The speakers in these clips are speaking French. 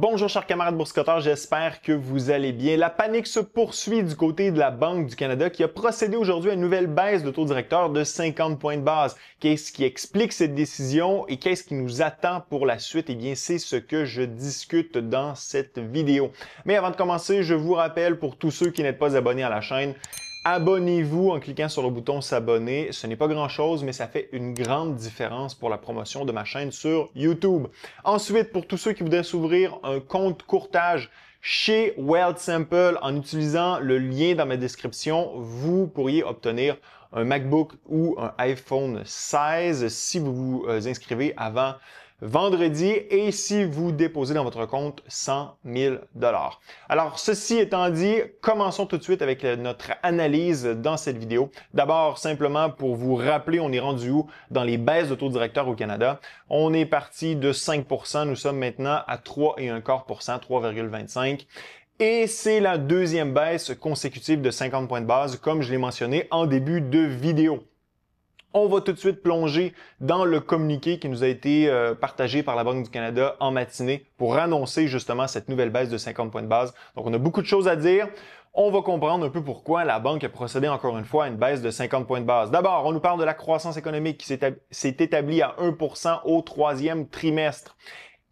Bonjour chers camarades boursicotteurs, j'espère que vous allez bien. La panique se poursuit du côté de la Banque du Canada qui a procédé aujourd'hui à une nouvelle baisse de taux directeur de 50 points de base. Qu'est-ce qui explique cette décision et qu'est-ce qui nous attend pour la suite? Eh bien, c'est ce que je discute dans cette vidéo. Mais avant de commencer, je vous rappelle pour tous ceux qui n'êtes pas abonnés à la chaîne, abonnez-vous en cliquant sur le bouton s'abonner. Ce n'est pas grand-chose, mais ça fait une grande différence pour la promotion de ma chaîne sur YouTube. Ensuite, pour tous ceux qui voudraient s'ouvrir un compte courtage chez Wealthsimple en utilisant le lien dans ma description, vous pourriez obtenir un MacBook ou un iPhone 16 si vous vous inscrivez avant vendredi et si vous déposez dans votre compte 100 000 $. Alors, ceci étant dit, commençons tout de suite avec notre analyse dans cette vidéo. D'abord, simplement pour vous rappeler, on est rendu où dans les baisses de taux directeur au Canada. On est parti de 5 %, nous sommes maintenant à 3,25 %, 3,25 %. Et c'est la deuxième baisse consécutive de 50 points de base, comme je l'ai mentionné en début de vidéo. On va tout de suite plonger dans le communiqué qui nous a été partagé par la Banque du Canada en matinée pour annoncer justement cette nouvelle baisse de 50 points de base. Donc, on a beaucoup de choses à dire. On va comprendre un peu pourquoi la Banque a procédé encore une fois à une baisse de 50 points de base. D'abord, on nous parle de la croissance économique qui s'est établie à 1 % au troisième trimestre.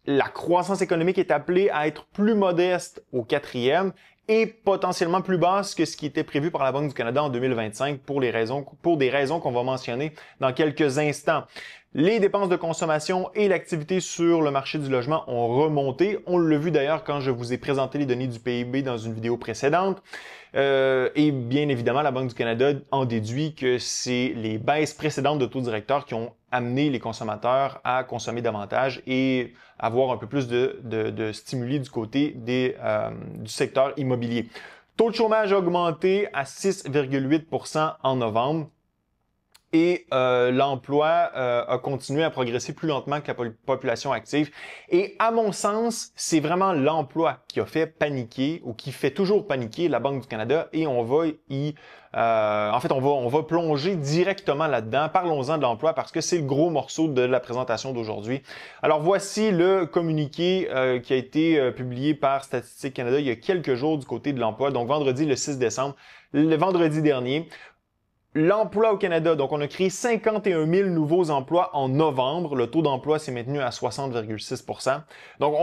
La croissance économique est appelée à être plus modeste au quatrième et potentiellement plus basse que ce qui était prévu par la Banque du Canada en 2025 pour des raisons qu'on va mentionner dans quelques instants. Les dépenses de consommation et l'activité sur le marché du logement ont remonté. On l'a vu d'ailleurs quand je vous ai présenté les données du PIB dans une vidéo précédente. Et bien évidemment, la Banque du Canada en déduit que c'est les baisses précédentes de taux directeur qui ont amené les consommateurs à consommer davantage et avoir un peu plus de stimuli du côté du secteur immobilier. Taux de chômage a augmenté à 6,8 % en novembre. Et l'emploi a continué à progresser plus lentement que la population active. Et à mon sens, c'est vraiment l'emploi qui a fait paniquer ou qui fait toujours paniquer la Banque du Canada et on va on va plonger directement là-dedans. Parlons-en de l'emploi parce que c'est le gros morceau de la présentation d'aujourd'hui. Alors voici le communiqué qui a été publié par Statistique Canada il y a quelques jours du côté de l'emploi, donc vendredi le 6 décembre, le vendredi dernier. L'emploi au Canada, donc on a créé 51 000 nouveaux emplois en novembre. Le taux d'emploi s'est maintenu à 60,6 %. Donc,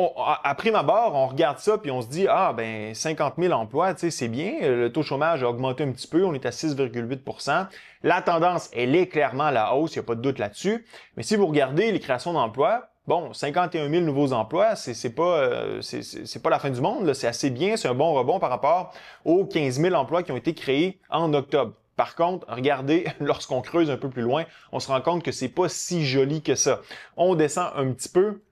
à prime abord, on regarde ça puis on se dit, ah ben 50 000 emplois, tu sais, c'est bien. Le taux de chômage a augmenté un petit peu, on est à 6,8 %. La tendance, elle est clairement à la hausse, il n'y a pas de doute là-dessus. Mais si vous regardez les créations d'emplois, bon, 51 000 nouveaux emplois, c'est pas la fin du monde, c'est assez bien, c'est un bon rebond par rapport aux 15 000 emplois qui ont été créés en octobre. Par contre, regardez, lorsqu'on creuse un peu plus loin, on se rend compte que c'est pas si joli que ça. On descend un petit peu,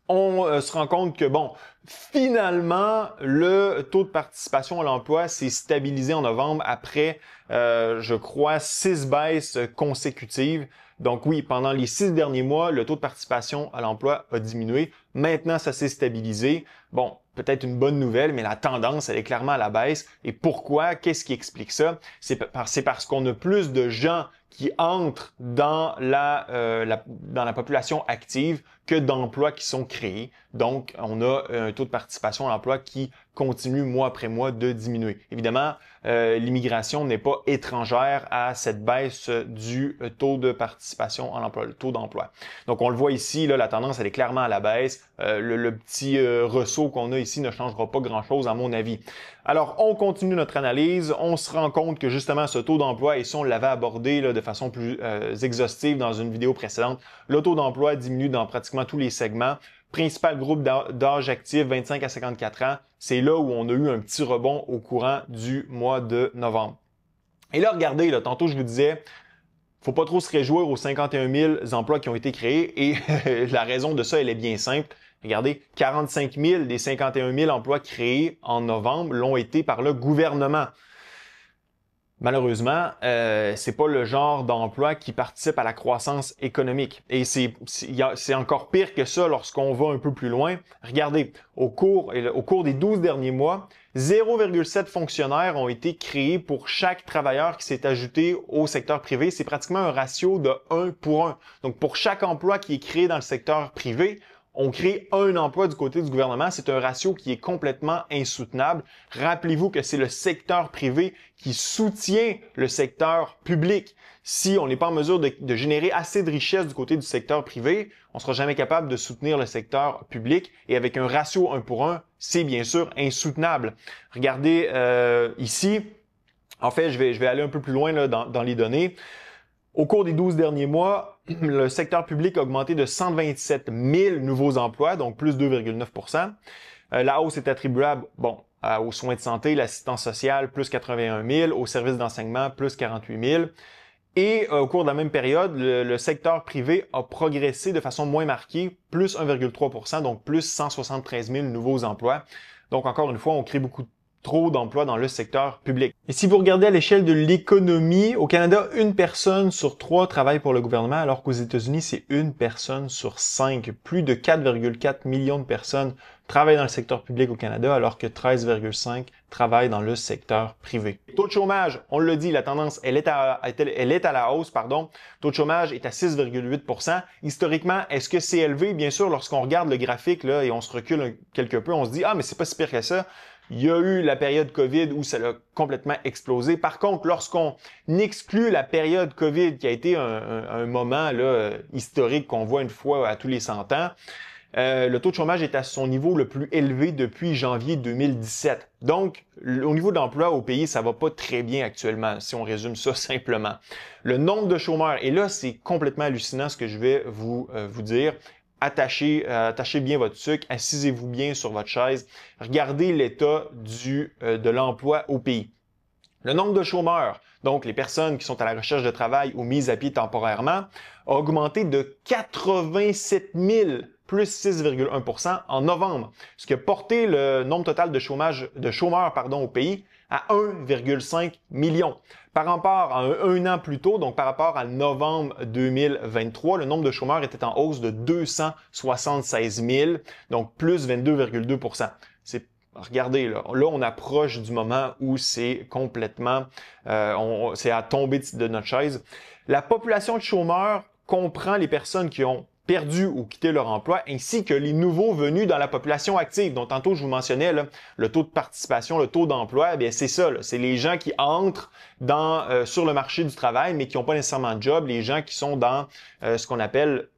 on se rend compte que, bon, finalement, le taux de participation à l'emploi s'est stabilisé en novembre après, je crois, 6 baisses consécutives. Donc oui, pendant les 6 derniers mois, le taux de participation à l'emploi a diminué. Maintenant, ça s'est stabilisé. Bon, peut-être une bonne nouvelle, mais la tendance, elle est clairement à la baisse. Et pourquoi? Qu'est-ce qui explique ça? C'est parce qu'on a plus de gens qui entrent dans la population active que d'emplois qui sont créés. Donc, on a un taux de participation à l'emploi qui continue mois après mois de diminuer. Évidemment, l'immigration n'est pas étrangère à cette baisse du taux de participation à l'emploi, le taux d'emploi. Donc, on le voit ici, là, la tendance, elle est clairement à la baisse. Le petit ressaut qu'on a ici ne changera pas grand-chose à mon avis. Alors, on continue notre analyse. On se rend compte que justement, ce taux d'emploi, et si on l'avait abordé là, de façon plus exhaustive dans une vidéo précédente, le taux d'emploi diminue dans pratiquement tous les segments. Principal groupe d'âge actif, 25 à 54 ans, c'est là où on a eu un petit rebond au courant du mois de novembre. Et là, regardez, là, tantôt je vous disais, faut pas trop se réjouir aux 51 000 emplois qui ont été créés et la raison de ça, elle est bien simple. Regardez, 45 000 des 51 000 emplois créés en novembre l'ont été par le gouvernement. Malheureusement, c'est pas le genre d'emploi qui participe à la croissance économique. Et c'est encore pire que ça lorsqu'on va un peu plus loin. Regardez, au cours des 12 derniers mois, 0,7 fonctionnaires ont été créés pour chaque travailleur qui s'est ajouté au secteur privé. C'est pratiquement un ratio de 1 pour 1. Donc, pour chaque emploi qui est créé dans le secteur privé, on crée un emploi du côté du gouvernement. C'est un ratio qui est complètement insoutenable. Rappelez-vous que c'est le secteur privé qui soutient le secteur public. Si on n'est pas en mesure de générer assez de richesse du côté du secteur privé, on ne sera jamais capable de soutenir le secteur public. Et avec un ratio 1 pour 1, c'est bien sûr insoutenable. Regardez ici. En fait, je vais aller un peu plus loin là, dans les données. Au cours des 12 derniers mois, le secteur public a augmenté de 127 000 nouveaux emplois, donc plus 2,9 %. La hausse est attribuable, aux soins de santé, l'assistance sociale, plus 81 000, aux services d'enseignement, plus 48 000. Et au cours de la même période, le secteur privé a progressé de façon moins marquée, plus 1,3 %, donc plus 173 000 nouveaux emplois. Donc encore une fois, on crée beaucoup trop d'emplois dans le secteur public. Et si vous regardez à l'échelle de l'économie, au Canada, 1 personne sur 3 travaille pour le gouvernement, alors qu'aux États-Unis, c'est 1 personne sur 5. Plus de 4,4 millions de personnes travaillent dans le secteur public au Canada, alors que 13,5 travaillent dans le secteur privé. Taux de chômage, on l'a dit, la tendance, elle est à la hausse, pardon. Taux de chômage est à 6,8 %. Historiquement, est-ce que c'est élevé? Bien sûr, lorsqu'on regarde le graphique là et on se recule quelque peu, on se dit « Ah, mais c'est pas si pire que ça ». Il y a eu la période COVID où ça a complètement explosé. Par contre, lorsqu'on exclut la période COVID, qui a été un moment là, historique qu'on voit une fois à tous les 100 ans, le taux de chômage est à son niveau le plus élevé depuis janvier 2017. Donc, au niveau de l'emploi au pays, ça va pas très bien actuellement, si on résume ça simplement. Le nombre de chômeurs, et là, c'est complètement hallucinant ce que je vais vous dire. Attachez bien votre sucre, assisez-vous bien sur votre chaise, regardez l'état de l'emploi au pays. Le nombre de chômeurs, donc les personnes qui sont à la recherche de travail ou mises à pied temporairement, a augmenté de 87 000, plus 6,1 % en novembre, ce qui a porté le nombre total de chômeurs au pays à 1,5 million. Par rapport à un an plus tôt, donc par rapport à novembre 2023, le nombre de chômeurs était en hausse de 276 000, donc plus 22,2 %. Regardez, là, on approche du moment où c'est complètement, c'est à tomber de notre chaise. La population de chômeurs comprend les personnes qui ont perdu ou quitté leur emploi, ainsi que les nouveaux venus dans la population active. Donc, tantôt, je vous mentionnais là, le taux de participation, le taux d'emploi, bien c'est ça. C'est les gens qui entrent sur le marché du travail, mais qui n'ont pas nécessairement de job, les gens qui sont dans ce qu'on appelle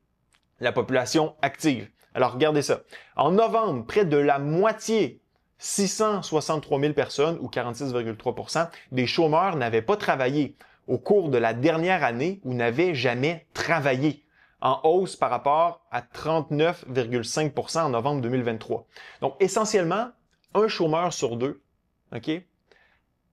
la population active. Alors, regardez ça. En novembre, près de la moitié, 663 000 personnes, ou 46,3 % des chômeurs n'avaient pas travaillé au cours de la dernière année ou n'avaient jamais travaillé, en hausse par rapport à 39,5 % en novembre 2023. Donc, essentiellement, un chômeur sur 2,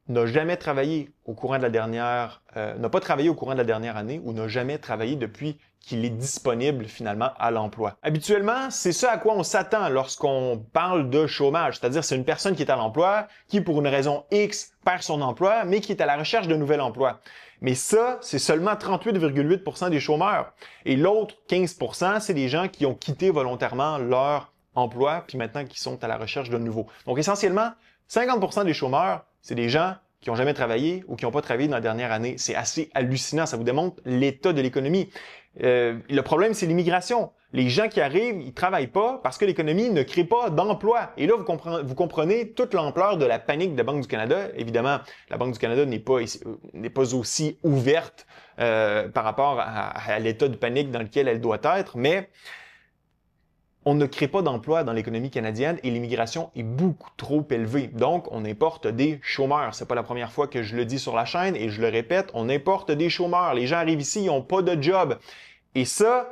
n'a jamais travaillé au courant de la dernière, n'a pas travaillé au courant de la dernière année ou n'a jamais travaillé depuis qu'il est disponible finalement à l'emploi. Habituellement, c'est ça à quoi on s'attend lorsqu'on parle de chômage, c'est-à-dire c'est une personne qui est à l'emploi, qui pour une raison X perd son emploi, mais qui est à la recherche de nouvel emploi. Mais ça, c'est seulement 38,8 % des chômeurs. Et l'autre 15 %, c'est des gens qui ont quitté volontairement leur emploi, puis maintenant qui sont à la recherche de nouveau. Donc essentiellement, 50 % des chômeurs, c'est des gens qui n'ont jamais travaillé ou qui n'ont pas travaillé dans la dernière année. C'est assez hallucinant, ça vous démontre l'état de l'économie. Le problème, c'est l'immigration. Les gens qui arrivent, ils travaillent pas parce que l'économie ne crée pas d'emplois. Et là, vous comprenez toute l'ampleur de la panique de la Banque du Canada. Évidemment, la Banque du Canada n'est pas aussi ouverte par rapport à l'état de panique dans lequel elle doit être, mais on ne crée pas d'emplois dans l'économie canadienne et l'immigration est beaucoup trop élevée. Donc, on importe des chômeurs. C'est pas la première fois que je le dis sur la chaîne et je le répète, on importe des chômeurs. Les gens arrivent ici, ils n'ont pas de job. Et ça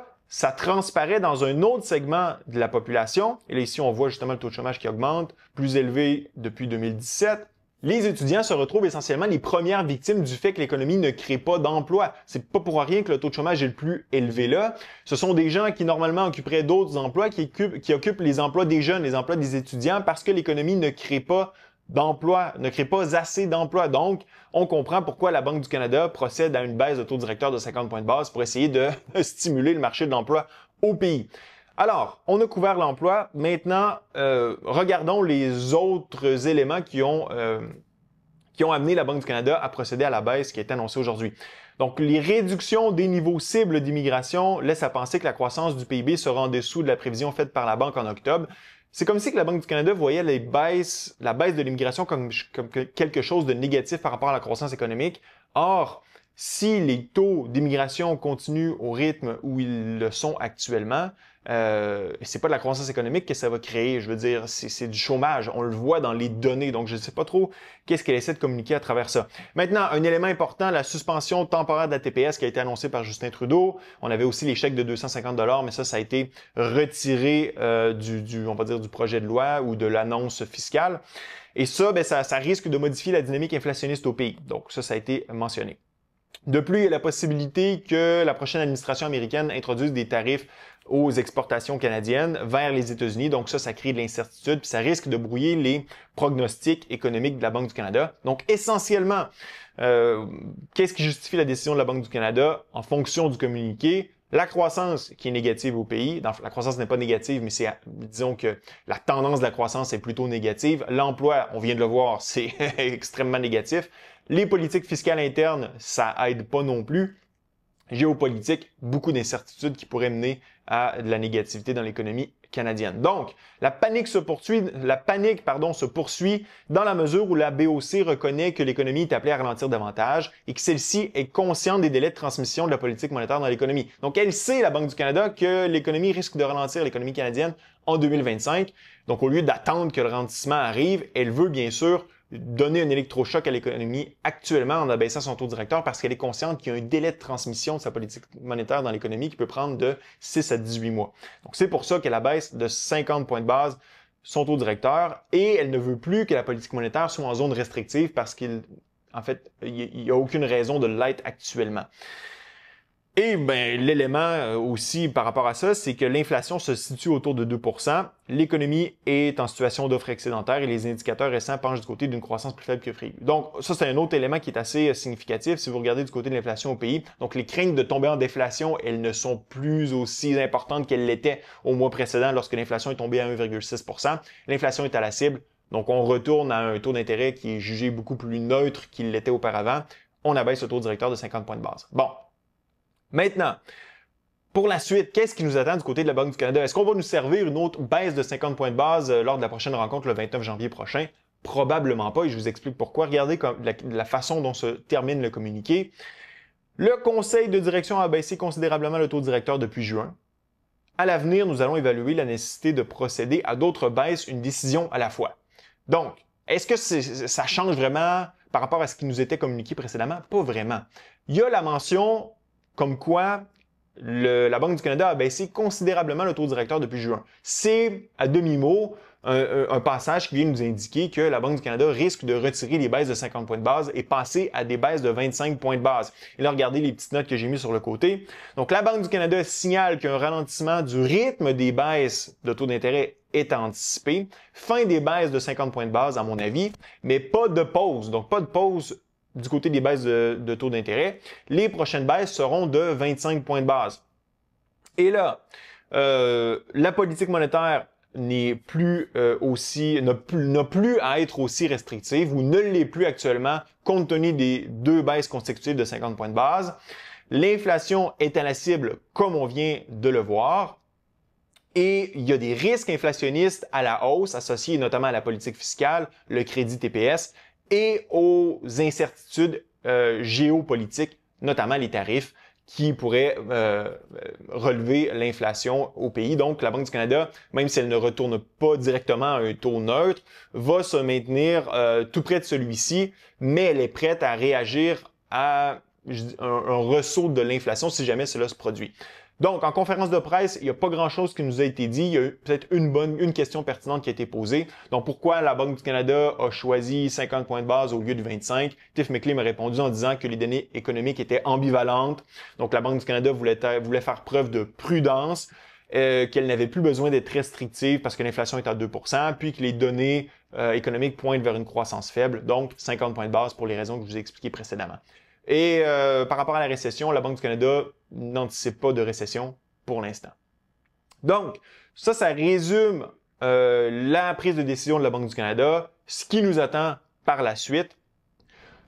transparaît dans un autre segment de la population. Et là, ici, on voit justement le taux de chômage qui augmente, plus élevé depuis 2017. Les étudiants se retrouvent essentiellement les premières victimes du fait que l'économie ne crée pas d'emplois. C'est pas pour rien que le taux de chômage est le plus élevé là. Ce sont des gens qui normalement occuperaient d'autres emplois, qui occupent les emplois des jeunes, les emplois des étudiants, parce que l'économie ne crée pas d'emplois, ne crée pas assez d'emplois. Donc, on comprend pourquoi la Banque du Canada procède à une baisse de taux directeur de 50 points de base pour essayer de stimuler le marché de l'emploi au pays. Alors, on a couvert l'emploi. Maintenant, regardons les autres éléments qui ont amené la Banque du Canada à procéder à la baisse qui est annoncée aujourd'hui. Donc, les réductions des niveaux cibles d'immigration laissent à penser que la croissance du PIB sera en dessous de la prévision faite par la Banque en octobre. C'est comme si que la Banque du Canada voyait la baisse de l'immigration comme quelque chose de négatif par rapport à la croissance économique. Or, si les taux d'immigration continuent au rythme où ils le sont actuellement, c'est pas de la croissance économique que ça va créer. Je veux dire, c'est du chômage. On le voit dans les données. Donc, je ne sais pas trop qu'est-ce qu'elle essaie de communiquer à travers ça. Maintenant, un élément important, la suspension temporaire de la TPS qui a été annoncée par Justin Trudeau. On avait aussi les chèques de 250 $, mais ça a été retiré on va dire, du projet de loi ou de l'annonce fiscale. Et ça, ça risque de modifier la dynamique inflationniste au pays. Donc, ça a été mentionné. De plus, il y a la possibilité que la prochaine administration américaine introduise des tarifs aux exportations canadiennes vers les États-Unis. Donc ça crée de l'incertitude, puis ça risque de brouiller les pronostics économiques de la Banque du Canada. Donc essentiellement, qu'est-ce qui justifie la décision de la Banque du Canada en fonction du communiqué? La croissance qui est négative au pays. La croissance n'est pas négative, mais disons que la tendance de la croissance est plutôt négative. L'emploi, on vient de le voir, c'est extrêmement négatif. Les politiques fiscales internes, ça aide pas non plus. Géopolitique, beaucoup d'incertitudes qui pourraient mener à de la négativité dans l'économie canadienne. Donc, la panique se poursuit dans la mesure où la BOC reconnaît que l'économie est appelée à ralentir davantage et que celle-ci est consciente des délais de transmission de la politique monétaire dans l'économie. Donc, elle sait, la Banque du Canada, que l'économie risque de ralentir, l'économie canadienne, en 2025. Donc, au lieu d'attendre que le ralentissement arrive, elle veut bien sûr donner un électrochoc à l'économie actuellement en abaissant son taux directeur parce qu'elle est consciente qu'il y a un délai de transmission de sa politique monétaire dans l'économie qui peut prendre de 6 à 18 mois. Donc, c'est pour ça qu'elle abaisse de 50 points de base son taux directeur et elle ne veut plus que la politique monétaire soit en zone restrictive parce il n'y a aucune raison de l'être actuellement. Et l'élément aussi par rapport à ça, c'est que l'inflation se situe autour de 2%. L'économie est en situation d'offre excédentaire et les indicateurs récents penchent du côté d'une croissance plus faible que prévu. Donc ça, c'est un autre élément qui est assez significatif si vous regardez du côté de l'inflation au pays. Donc les craintes de tomber en déflation, elles ne sont plus aussi importantes qu'elles l'étaient au mois précédent lorsque l'inflation est tombée à 1,6%. L'inflation est à la cible. Donc on retourne à un taux d'intérêt qui est jugé beaucoup plus neutre qu'il l'était auparavant. On abaisse le taux directeur de 50 points de base. Bon. Maintenant, pour la suite, qu'est-ce qui nous attend du côté de la Banque du Canada? Est-ce qu'on va nous servir une autre baisse de 50 points de base lors de la prochaine rencontre le 29 janvier prochain? Probablement pas, et je vous explique pourquoi. Regardez la façon dont se termine le communiqué. Le conseil de direction a baissé considérablement le taux directeur depuis juin. À l'avenir, nous allons évaluer la nécessité de procéder à d'autres baisses, une décision à la fois. Donc, est-ce que ça change vraiment par rapport à ce qui nous était communiqué précédemment? Pas vraiment. Il y a la mention comme quoi la Banque du Canada a baissé considérablement le taux directeur depuis juin. C'est, à demi-mot, un passage qui vient nous indiquer que la Banque du Canada risque de retirer les baisses de 50 points de base et passer à des baisses de 25 points de base. Et là, regardez les petites notes que j'ai mises sur le côté. Donc, la Banque du Canada signale qu'un ralentissement du rythme des baisses de taux d'intérêt est anticipé. Fin des baisses de 50 points de base, à mon avis, mais pas de pause. Donc, pas de pause du côté des baisses de taux d'intérêt. Les prochaines baisses seront de 25 points de base. Et là, la politique monétaire n'a plus à être aussi restrictive ou ne l'est plus actuellement compte tenu des deux baisses consécutives de 50 points de base. L'inflation est à la cible comme on vient de le voir. Et il y a des risques inflationnistes à la hausse associés notamment à la politique fiscale, le crédit TPS, et aux incertitudes géopolitiques, notamment les tarifs, qui pourraient relever l'inflation au pays. Donc, la Banque du Canada, même si elle ne retourne pas directement à un taux neutre, va se maintenir tout près de celui-ci, mais elle est prête à réagir à un ressaut de l'inflation si jamais cela se produit. Donc, en conférence de presse, il n'y a pas grand-chose qui nous a été dit. Il y a eu peut-être une question pertinente qui a été posée. Donc, pourquoi la Banque du Canada a choisi 50 points de base au lieu de 25? Tiff McLean m'a répondu en disant que les données économiques étaient ambivalentes. Donc, la Banque du Canada voulait faire preuve de prudence, qu'elle n'avait plus besoin d'être restrictive parce que l'inflation est à 2%, puis que les données économiques pointent vers une croissance faible. Donc, 50 points de base pour les raisons que je vous ai expliquées précédemment. Et par rapport à la récession, la Banque du Canada n'anticipe pas de récession pour l'instant. Donc, ça résume la prise de décision de la Banque du Canada, ce qui nous attend par la suite.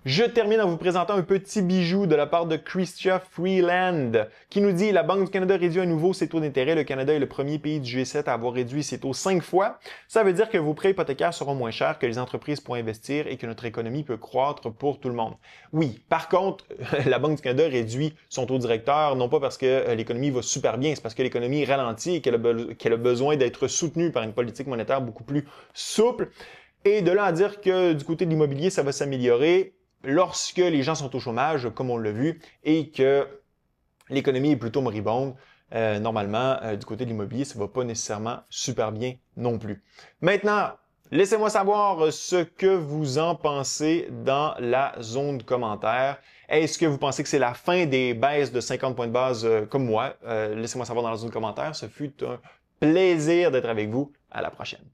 Je termine en vous présentant un petit bijou de la part de Chrystia Freeland qui nous dit « La Banque du Canada réduit à nouveau ses taux d'intérêt. Le Canada est le premier pays du G7 à avoir réduit ses taux 5 fois. Ça veut dire que vos prêts hypothécaires seront moins chers, que les entreprises pourront investir et que notre économie peut croître pour tout le monde. » Oui, par contre, la Banque du Canada réduit son taux directeur, non pas parce que l'économie va super bien, c'est parce que l'économie ralentit et qu'elle a besoin d'être soutenue par une politique monétaire beaucoup plus souple. Et de là à dire que du côté de l'immobilier, ça va s'améliorer, lorsque les gens sont au chômage, comme on l'a vu, et que l'économie est plutôt moribonde, normalement, du côté de l'immobilier, ça ne va pas nécessairement super bien non plus. Maintenant, laissez-moi savoir ce que vous en pensez dans la zone de commentaires. Est-ce que vous pensez que c'est la fin des baisses de 50 points de base comme moi? Laissez-moi savoir dans la zone de commentaires. Ce fut un plaisir d'être avec vous. À la prochaine.